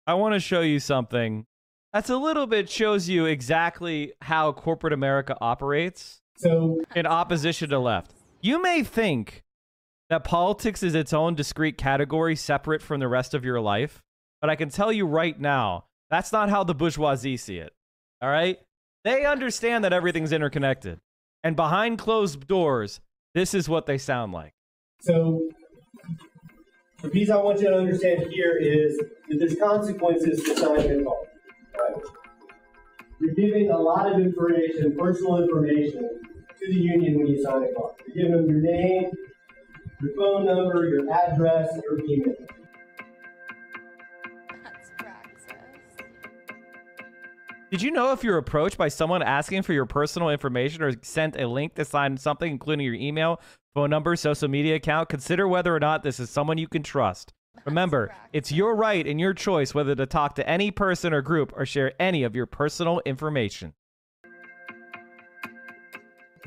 I want to show you something that's a little bit shows you exactly how corporate America operates. So, in opposition to left, you may think that politics is its own discrete category separate from the rest of your life, but I can tell you right now, that's not how the bourgeoisie see it. All right? They understand that everything's interconnected. And behind closed doors, this is what they sound like. So, the piece I want you to understand here is that there's consequences to signing a call. Right? You're giving a lot of information, personal information, to the union when you sign a call. You're giving them your name, your phone number, your address, your email. That's praxis. Did you know if you're approached by someone asking for your personal information or sent a link to sign something, including your email, phone number, social media account, consider whether or not this is someone you can trust. Remember, it's your right and your choice whether to talk to any person or group or share any of your personal information.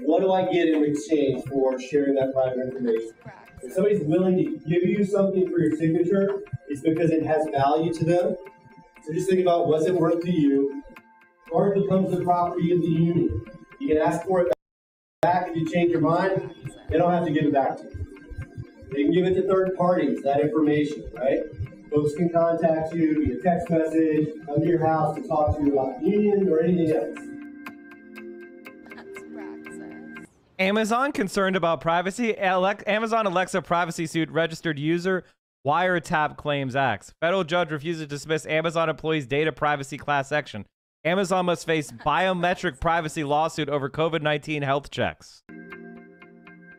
What do I get in exchange for sharing that private information? If somebody's willing to give you something for your signature, it's because it has value to them. So just think about what's it worth to you, or it becomes the property of the union. You can ask for it back if you change your mind. They don't have to give it back to you. They can give it to third parties, that information, right? Folks can contact you via text message, come to your house to talk to you about the union or anything else. That's praxis. Amazon concerned about privacy. Amazon Alexa privacy suit registered user wiretap claims acts. Federal judge refuses to dismiss Amazon employees' data privacy class action. Amazon must face biometric privacy lawsuit over COVID-19 health checks.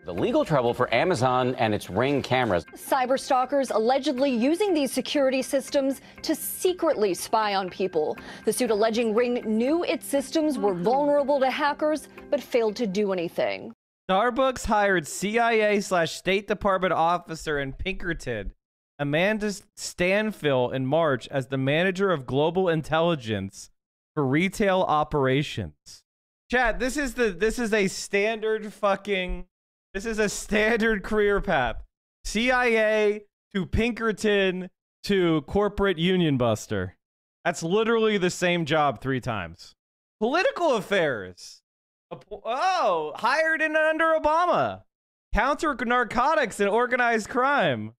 The legal trouble for Amazon and its Ring cameras. Cyberstalkers allegedly using these security systems to secretly spy on people. The suit alleging Ring knew its systems were vulnerable to hackers, but failed to do anything. Starbucks hired CIA/State Department officer in Pinkerton, Amanda Stanfill, in March as the manager of global intelligence for retail operations. Chat, this is a standard career path. CIA to Pinkerton to corporate union buster. That's literally the same job 3 times. Political affairs. Oh, hired in under Obama. Counter narcotics and organized crime.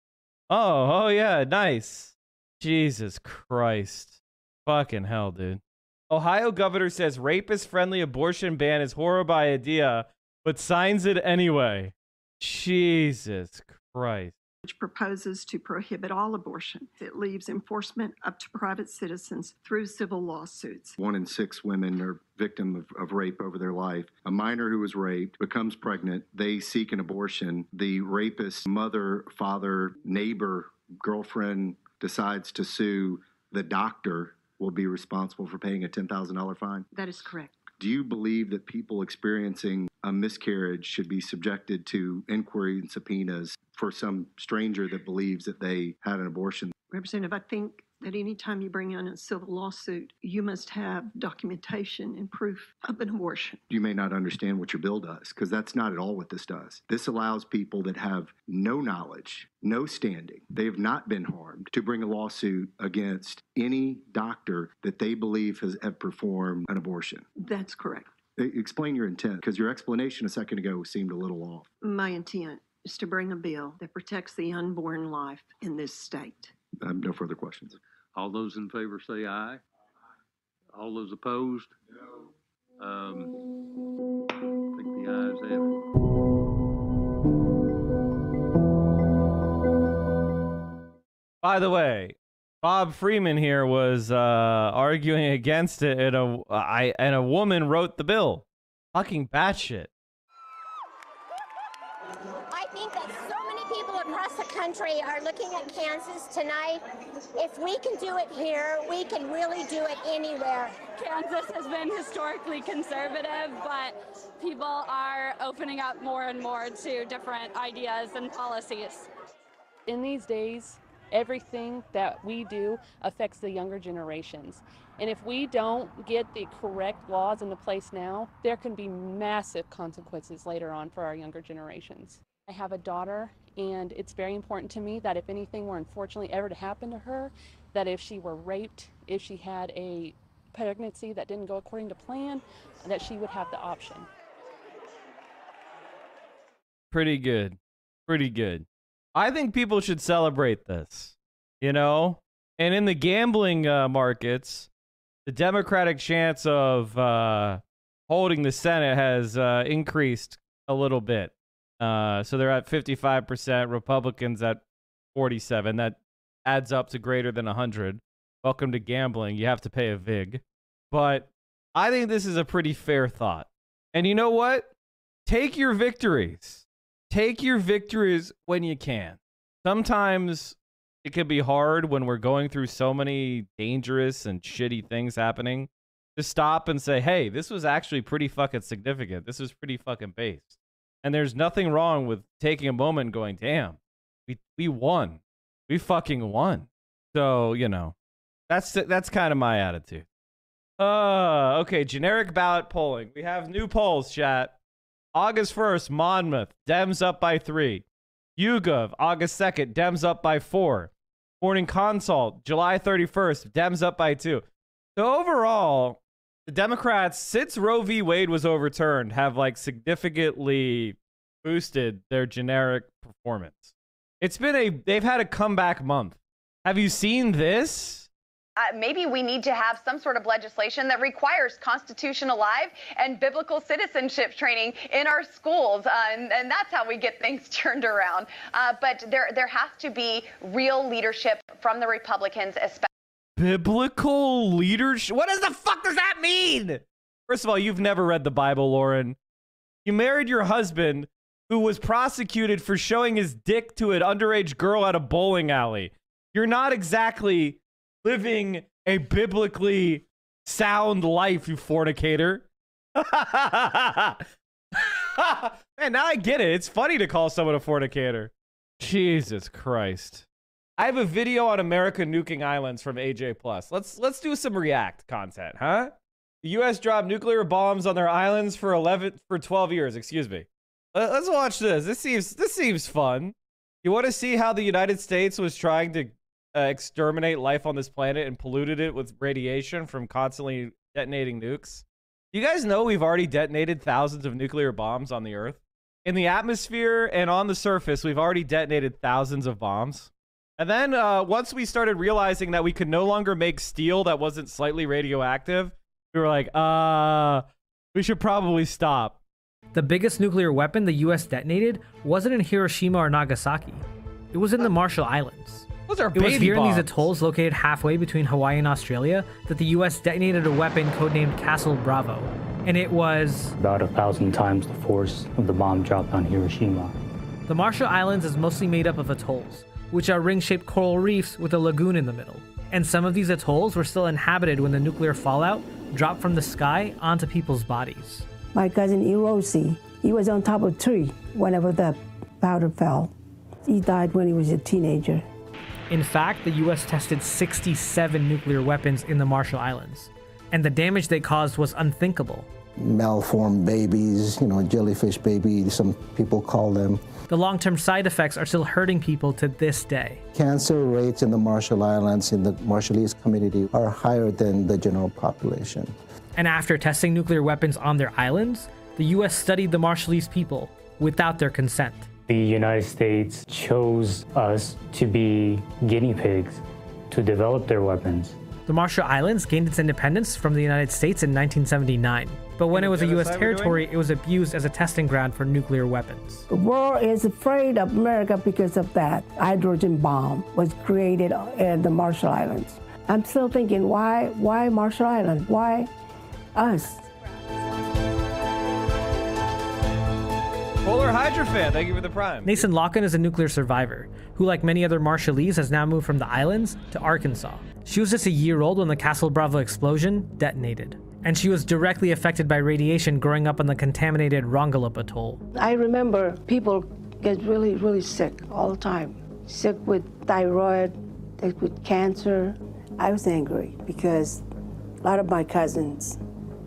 Oh yeah, nice. Jesus Christ. Fucking hell, dude. Ohio governor says rapist-friendly abortion ban is horrible idea, but signs it anyway. Jesus Christ. Which proposes to prohibit all abortion. It leaves enforcement up to private citizens through civil lawsuits. 1 in 6 women are victim of rape over their life. A minor who was raped becomes pregnant. They seek an abortion. The rapist's mother, father, neighbor, girlfriend decides to sue. The doctor will be responsible for paying a $10,000 fine. That is correct. Do you believe that people experiencing a miscarriage should be subjected to inquiry and subpoenas for some stranger that believes that they had an abortion? Representative, I think that any time you bring in a civil lawsuit, you must have documentation and proof of an abortion. You may not understand what your bill does, because that's not at all what this does. This allows people that have no knowledge, no standing, they have not been harmed, to bring a lawsuit against any doctor that they believe have performed an abortion. That's correct. Explain your intent, because your explanation a second ago seemed a little off. My intent is to bring a bill that protects the unborn life in this state. I have no further questions. All those in favor say aye. All those opposed? No. I think the ayes have it. By the way, Bob Freeman here was arguing against it, and a woman wrote the bill. Fucking batshit. I think that so many people across the country are looking at Kansas tonight. If we can do it here, we can really do it anywhere. Kansas has been historically conservative, but people are opening up more and more to different ideas and policies. In these days, everything that we do affects the younger generations. And if we don't get the correct laws into place now, there can be massive consequences later on for our younger generations. I have a daughter, and it's very important to me that if anything were unfortunately ever to happen to her, that if she were raped, if she had a pregnancy that didn't go according to plan, that she would have the option. Pretty good. Pretty good. I think people should celebrate this, you know? And in the gambling markets, the Democratic chance of holding the Senate has increased a little bit. So they're at 55%, Republicans at 47. That adds up to greater than 100. Welcome to gambling. You have to pay a VIG. But I think this is a pretty fair thought. And you know what? Take your victories. Take your victories when you can. Sometimes it can be hard when we're going through so many dangerous and shitty things happening to stop and say, hey, this was actually pretty fucking significant. This was pretty fucking based. And there's nothing wrong with taking a moment and going, damn, we won. We fucking won. So, you know, that's kind of my attitude. Okay, generic ballot polling. We have new polls, chat. August 1st, Monmouth, Dems up by 3. YouGov, August 2nd, Dems up by 4. Morning Consult, July 31st, Dems up by 2. So overall, the Democrats, since Roe v. Wade was overturned, have like significantly boosted their generic performance. They've had a comeback month. Have you seen this? Maybe we need to have some sort of legislation that requires Constitution alive and biblical citizenship training in our schools. And that's how we get things turned around. But there has to be real leadership from the Republicans, especially. Biblical leadership? What the fuck does that mean? First of all, you've never read the Bible, Lauren. You married your husband, who was prosecuted for showing his dick to an underage girl at a bowling alley. You're not exactly living a biblically sound life, you fornicator. Man, now I get it. It's funny to call someone a fornicator. Jesus Christ. I have a video on America nuking islands from AJ Plus. Let's do some React content, huh? The U.S. dropped nuclear bombs on their islands for 12 years. Excuse me. Let's watch this. This seems fun. You want to see how the United States was trying to exterminate life on this planet and polluted it with radiation from constantly detonating nukes? You guys know we've already detonated thousands of nuclear bombs on the Earth. In the atmosphere and on the surface, we've already detonated thousands of bombs. And then once we started realizing that we could no longer make steel that wasn't slightly radioactive, we were like, we should probably stop. The biggest nuclear weapon the U.S. detonated wasn't in Hiroshima or Nagasaki. It was in the Marshall Islands. Those are It was here in bombs. these atolls located halfway between Hawaii and Australia that the U.S. detonated a weapon codenamed Castle Bravo. And it was about 1,000 times the force of the bomb dropped on Hiroshima. The Marshall Islands is mostly made up of atolls, which are ring-shaped coral reefs with a lagoon in the middle. And some of these atolls were still inhabited when the nuclear fallout dropped from the sky onto people's bodies. My cousin Erosi, he was on top of a tree whenever the powder fell. He died when he was a teenager. In fact, the U.S. tested 67 nuclear weapons in the Marshall Islands, and the damage they caused was unthinkable. Malformed babies, jellyfish babies, some people call them. The long-term side effects are still hurting people to this day. Cancer rates in the Marshall Islands, in the Marshallese community, are higher than the general population. And after testing nuclear weapons on their islands, the U.S. studied the Marshallese people without their consent. The United States chose us to be guinea pigs to develop their weapons. The Marshall Islands gained its independence from the United States in 1979. But when it was a U.S. territory, it was abused as a testing ground for nuclear weapons. The world is afraid of America because of that. Hydrogen bomb was created in the Marshall Islands. I'm still thinking, why Marshall Islands? Why us? Polar Hydra fan, thank you for the prime. Nason Locken is a nuclear survivor, who like many other Marshallese has now moved from the islands to Arkansas. She was just a year old when the Castle Bravo explosion detonated, and she was directly affected by radiation growing up on the contaminated Rongelap Atoll. I remember people get really, really sick all the time. Sick with thyroid, sick with cancer. I was angry because a lot of my cousins,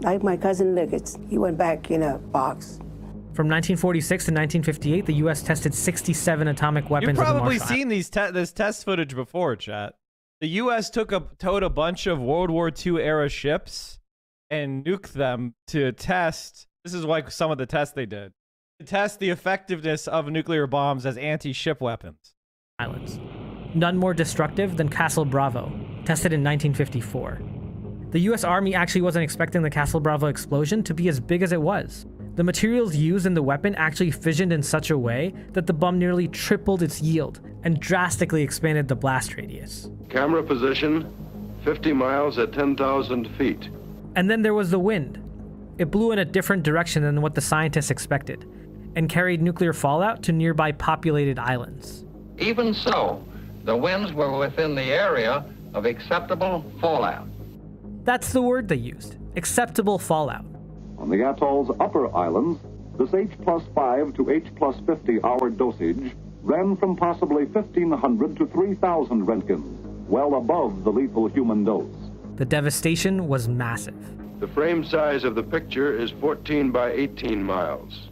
like my cousin Liggett, he went back in a box. From 1946 to 1958, the U.S. tested 67 atomic weapons. You've probably on the seen this test footage before, chat. The U.S. towed a bunch of World War II era ships and nuked them to test. This is like some of the tests they did to test the effectiveness of nuclear bombs as anti-ship weapons. Islands. None more destructive than Castle Bravo, tested in 1954. The US Army actually wasn't expecting the Castle Bravo explosion to be as big as it was. The materials used in the weapon actually fissioned in such a way that the bomb nearly tripled its yield and drastically expanded the blast radius. Camera position, 50 miles at 10,000 feet. And then there was the wind. It blew in a different direction than what the scientists expected, and carried nuclear fallout to nearby populated islands. Even so, the winds were within the area of acceptable fallout. That's the word they used, acceptable fallout. On the atoll's upper islands, this H+5 to H+50 hour dosage ran from possibly 1,500 to 3,000 Roentgens, well above the lethal human dose. The devastation was massive. The frame size of the picture is 14 by 18 miles.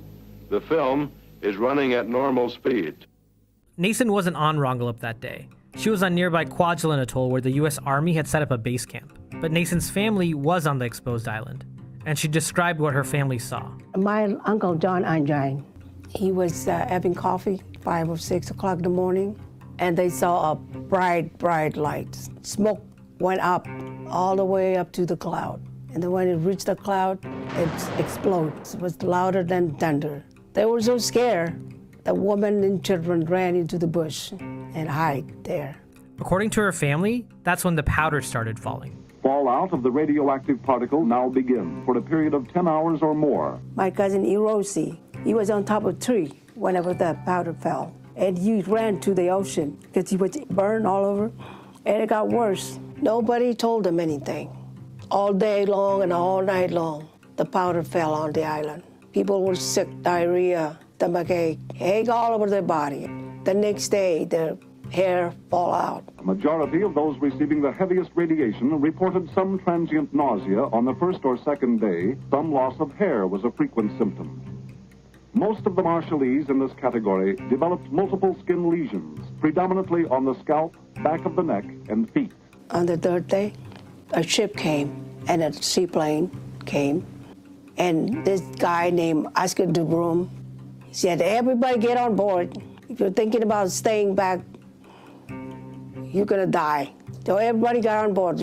The film is running at normal speed. Nason wasn't on Rongelap that day. She was on nearby Kwajalein Atoll where the US Army had set up a base camp. But Nason's family was on the exposed island, and she described what her family saw. My uncle John Anjine, he was having coffee 5 or 6 o'clock in the morning, and they saw a bright light. Smoke went up all the way up to the cloud. And then when it reached the cloud, it exploded. It was louder than thunder. They were so scared that women and children ran into the bush and hid there. According to her family, that's when the powder started falling. Fallout of the radioactive particle now begins for a period of 10 hours or more. My cousin Erosi, he was on top of a tree whenever the powder fell. And he ran to the ocean because he was burned all over. And it got worse. Nobody told him anything. All day long and all night long, the powder fell on the island. People were sick, diarrhea, stomachache all over their body. The next day, their hair fall out. A majority of those receiving the heaviest radiation reported some transient nausea on the first or second day. Some loss of hair was a frequent symptom. Most of the Marshallese in this category developed multiple skin lesions, predominantly on the scalp, back of the neck, and feet. On the third day, a ship came, and a seaplane came, and this guy named Oscar de Broom said, everybody get on board. If you're thinking about staying back, you're gonna die. So everybody got on board.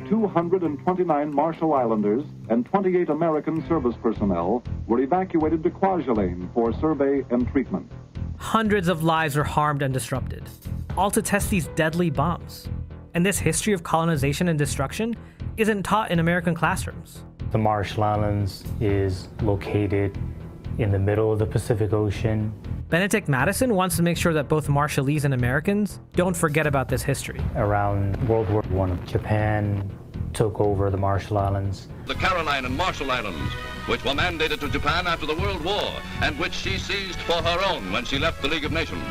229 Marshall Islanders and 28 American service personnel were evacuated to Kwajalein for survey and treatment. Hundreds of lives were harmed and disrupted, all to test these deadly bombs. And this history of colonization and destruction isn't taught in American classrooms. The Marshall Islands is located in the middle of the Pacific Ocean. Benedict Madison wants to make sure that both Marshallese and Americans don't forget about this history. Around World War I, Japan took over the Marshall Islands. The Caroline and Marshall Islands, which were mandated to Japan after the World War, and which she seized for her own when she left the League of Nations.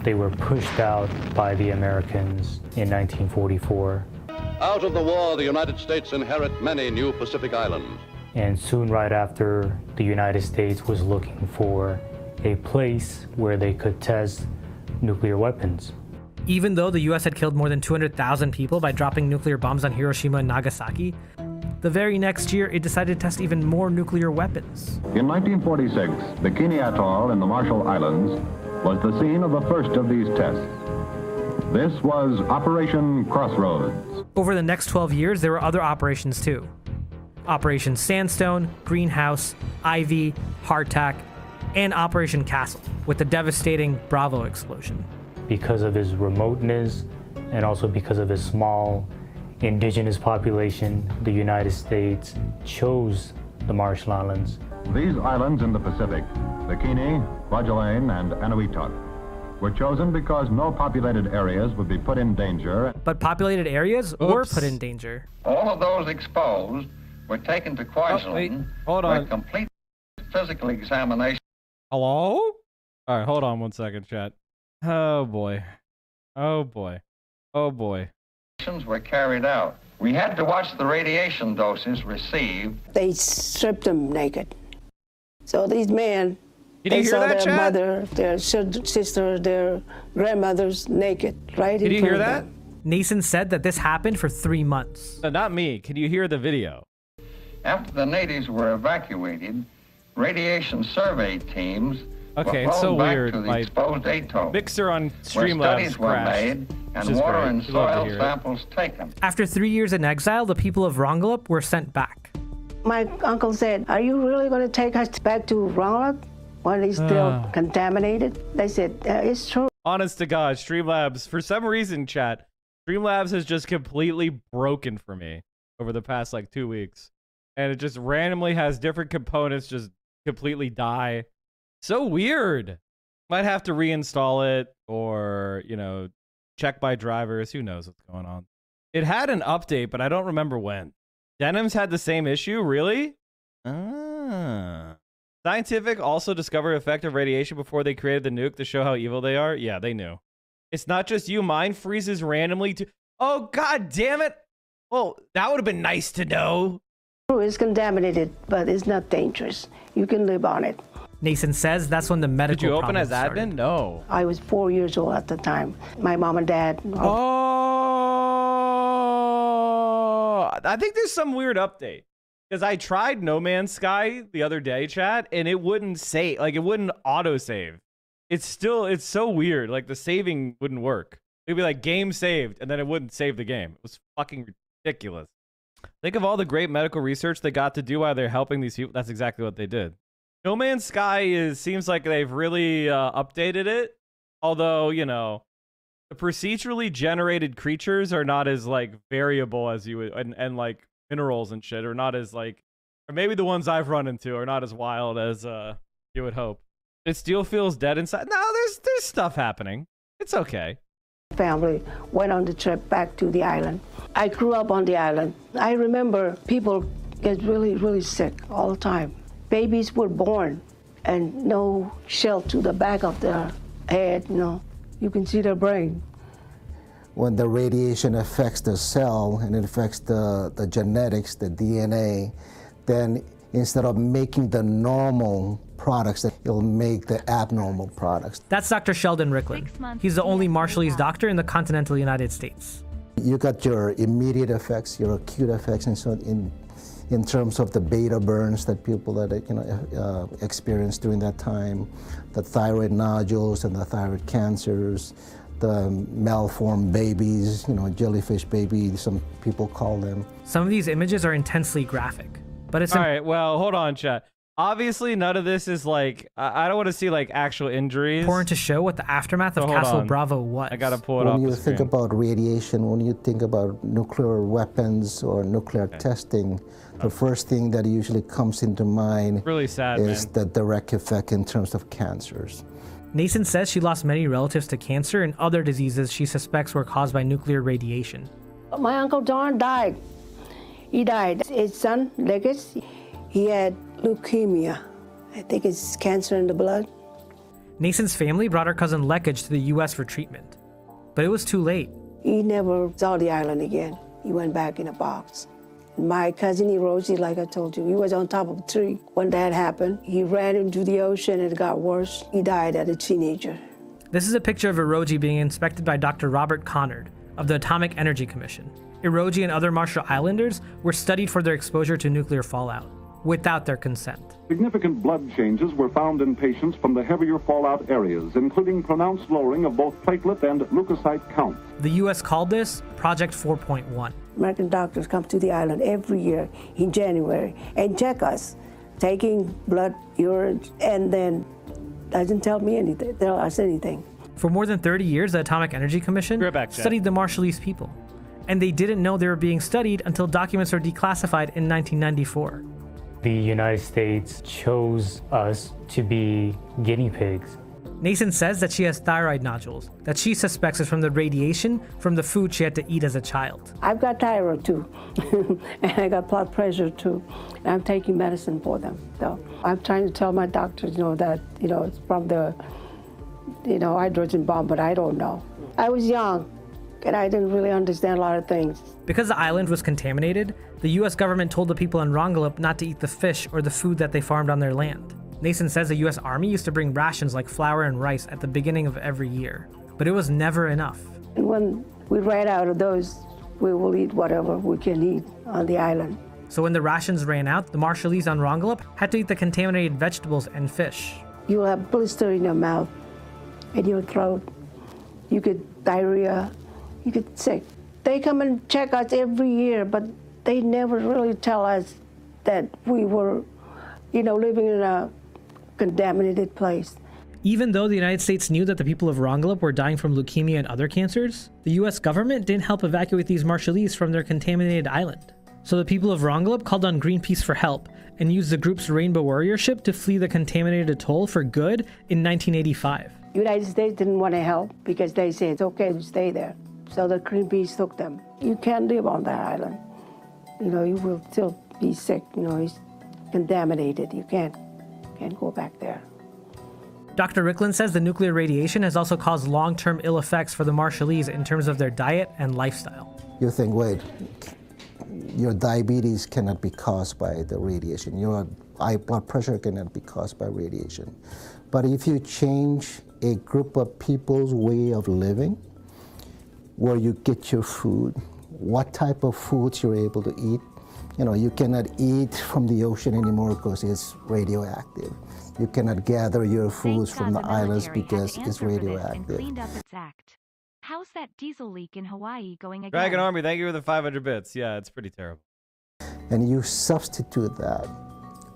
They were pushed out by the Americans in 1944. Out of the war, the United States inherit many new Pacific islands. And soon right after, the United States was looking for a place where they could test nuclear weapons. Even though the US had killed more than 200,000 people by dropping nuclear bombs on Hiroshima and Nagasaki, the very next year it decided to test even more nuclear weapons. In 1946, Bikini Atoll in the Marshall Islands was the scene of the first of these tests. This was Operation Crossroads. Over the next 12 years, there were other operations too. Operation Sandstone, Greenhouse, Ivy, Hardtack, and Operation Castle, with the devastating Bravo explosion. Because of his remoteness, and also because of his small indigenous population, the United States chose the Marshall Islands. These islands in the Pacific, Bikini, Kwajalein, and Eniwetok, were chosen because no populated areas would be put in danger. But populated areas were put in danger. All of those exposed were taken to Kwajalein Hold for on. a complete physical examination. Hello? All right, hold on 1 second, chat. Oh boy. Oh boy. Oh boy. Were carried out. We had to watch the radiation doses received. They stripped them naked. So these men, Did they you hear saw that, their chat? mother, their sister, their grandmothers naked, right Did in you front hear of that? them. Nason said that this happened for 3 months. Not me. Can you hear the video? After the natives were evacuated, radiation survey teams Okay, were it's so flown back weird. to the My exposed atoll, mixer on where Streamlabs studies were crashed, made and which is water great. and We'd love to soil hear it. samples taken. After 3 years in exile, the people of Rongelap were sent back. My uncle said, "Are you really going to take us back to Rongelap when it's still contaminated?" They said, "It's true." Honest to God, Streamlabs, for some reason, chat, Streamlabs has just completely broken for me over the past like 2 weeks. And it just randomly has different components just completely die. So weird. Might have to reinstall it or, you know, check my drivers. Who knows what's going on. It had an update, but I don't remember when. Dems had the same issue? Really? Scientific also discovered effective radiation before they created the nuke to show how evil they are? Yeah, they knew. It's not just you. Mine freezes randomly to... Oh, God damn it. Well, that would have been nice to know. It's contaminated, but it's not dangerous. You can live on it. Nason says that's when the medical Did you open as problems admin? started. No. I was 4 years old at the time. My mom and dad. Oh, I think there's some weird update. Because I tried No Man's Sky the other day, chat, and it wouldn't save. Like, it wouldn't auto-save. It's so weird. Like, the saving wouldn't work. It'd be like, game saved, and then it wouldn't save the game. It was fucking ridiculous. Think of all the great medical research they got to do while they're helping these people. That's exactly what they did. No Man's Sky seems like they've really updated it. Although, you know, the procedurally generated creatures are not as, like, variable as you would, and like, minerals and shit are not as, like, or maybe the ones I've run into are not as wild as you would hope. It still feels dead inside. No, there's stuff happening. It's okay. Family went on the trip back to the island. I grew up on the island. I remember people get really, really sick all the time. Babies were born and no shell to the back of their head, you know. You can see their brain. When the radiation affects the cell and it affects the genetics, the DNA, then instead of making the normal products, it'll make the abnormal products. That's Dr. Sheldon Ricklin. He's the only Marshallese doctor in the continental United States. You got your immediate effects, your acute effects, and so in terms of the beta burns that people that experience during that time, the thyroid nodules and the thyroid cancers, the malformed babies, jellyfish babies, some people call them. Some of these images are intensely graphic, but it's... All right, well, hold on, chat. Obviously, none of this is like, I don't want to see like actual injuries. Important to show what the aftermath of Castle Bravo was. I gotta pull it off When you the think screen. about radiation, when you think about nuclear weapons or nuclear testing, the first thing that usually comes into mind really sad, is man. the direct effect in terms of cancers. Nason says she lost many relatives to cancer and other diseases she suspects were caused by nuclear radiation. My Uncle John died. He died. His son, Legacy, he had leukemia. I think it's cancer in the blood. Nason's family brought her cousin Lekage to the U.S. for treatment, but it was too late. He never saw the island again. He went back in a box. My cousin Hiroshi, like I told you, he was on top of a tree when that happened. He ran into the ocean and it got worse. He died as a teenager. This is a picture of Hiroji being inspected by Dr. Robert Conard of the Atomic Energy Commission. Hiroji and other Marshall Islanders were studied for their exposure to nuclear fallout without their consent. Significant blood changes were found in patients from the heavier fallout areas, including pronounced lowering of both platelet and leukocyte counts. The U.S. called this Project 4.1. American doctors come to the island every year in January and check us, taking blood, urine, and then doesn't tell us anything. For more than 30 years, the Atomic Energy Commission studied the Marshallese people, and they didn't know they were being studied until documents were declassified in 1994. The United States chose us to be guinea pigs. Nason says that she has thyroid nodules that she suspects is from the radiation from the food she had to eat as a child. I've got thyroid too, and I got blood pressure too, and I'm taking medicine for them. So I'm trying to tell my doctors, that, it's from the, hydrogen bomb, but I don't know. I was young, and I didn't really understand a lot of things. Because the island was contaminated, the U.S. government told the people in Rongelap not to eat the fish or the food that they farmed on their land. Nason says the U.S. Army used to bring rations like flour and rice at the beginning of every year, but it was never enough. And when we ran out of those, we will eat whatever we can eat on the island. So when the rations ran out, the Marshallese on Rongelap had to eat the contaminated vegetables and fish. You'll have blister in your mouth, in your throat. You get diarrhea, you get sick. They come and check us every year, but they never really tell us that we were, living in a contaminated place. Even though the United States knew that the people of Rongelap were dying from leukemia and other cancers, the US government didn't help evacuate these Marshallese from their contaminated island. So the people of Rongelap called on Greenpeace for help and used the group's Rainbow Warrior ship to flee the contaminated atoll for good in 1985. The United States didn't want to help because they said it's okay to stay there. So the Greenpeace took them. You can't live on that island. You will still be sick. It's contaminated. You can't go back there. Dr. Ricklin says the nuclear radiation has also caused long-term ill effects for the Marshallese in terms of their diet and lifestyle. You think, wait, your diabetes cannot be caused by the radiation. Your high blood pressure cannot be caused by radiation. But if you change a group of people's way of living, where you get your food, what type of foods you're able to eat. You cannot eat from the ocean anymore because it's radioactive. You cannot gather your foods from the islands because it's radioactive. How's that diesel leak in Hawaii going again? Dragon Army, thank you for the 500 bits. Yeah, it's pretty terrible. And you substitute that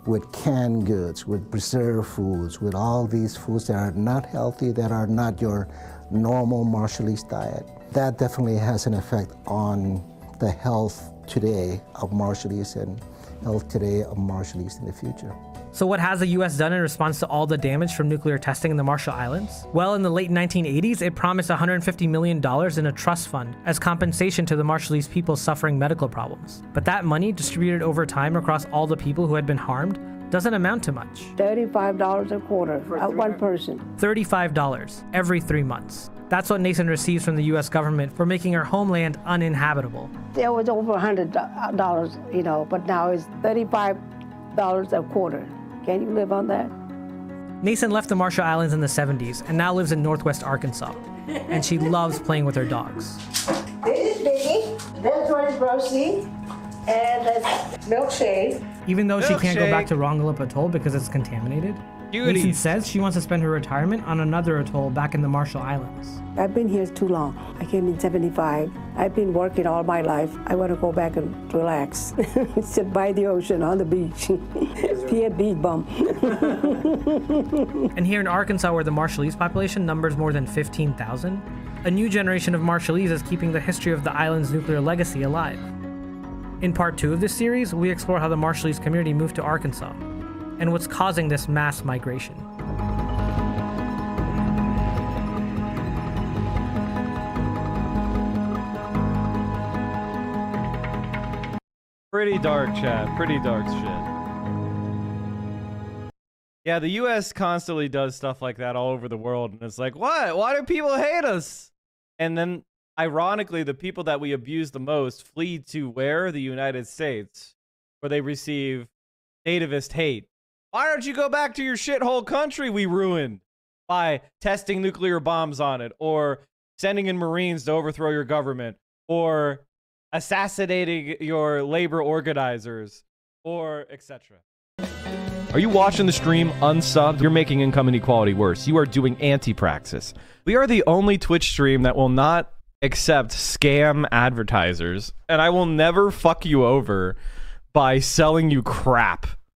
with canned goods, with preserved foods, with all these foods that are not healthy, that are not your normal Marshallese diet. That definitely has an effect on the health today of Marshallese and health today of Marshallese in the future. So what has the US done in response to all the damage from nuclear testing in the Marshall Islands? Well, in the late 1980s, it promised $150 million in a trust fund as compensation to the Marshallese people suffering medical problems. But that money, distributed over time across all the people who had been harmed, doesn't amount to much. $35 a quarter for one person. $35 every 3 months. That's what Nason receives from the US government for making her homeland uninhabitable. There was over $100, but now it's $35 a quarter. Can you live on that? Nason left the Marshall Islands in the 70s and now lives in Northwest Arkansas. And she loves playing with her dogs. This is Biggie, that's what is Rosie, and that's Milkshake. Even though she can't go back to Rongelap Atoll because it's contaminated, Nason says she wants to spend her retirement on another atoll back in the Marshall Islands. I've been here too long. I came in 75. I've been working all my life. I want to go back and relax. Sit by the ocean on the beach. Be a beach bum. And here in Arkansas, where the Marshallese population numbers more than 15,000, a new generation of Marshallese is keeping the history of the island's nuclear legacy alive. In part 2 of this series, we explore how the Marshallese community moved to Arkansas and what's causing this mass migration. Pretty dark, chat. Pretty dark shit. Yeah, the US constantly does stuff like that all over the world, and it's like, what? Why do people hate us? And then, ironically, the people that we abuse the most flee to where? The United States, where they receive nativist hate. Why don't you go back to your shithole country we ruined by testing nuclear bombs on it, or sending in Marines to overthrow your government, or assassinating your labor organizers, or etc. Are you watching the stream unsubbed? You're making income inequality worse. You are doing anti-praxis. We are the only Twitch stream that will not accept scam advertisers, and I will never fuck you over by selling you crap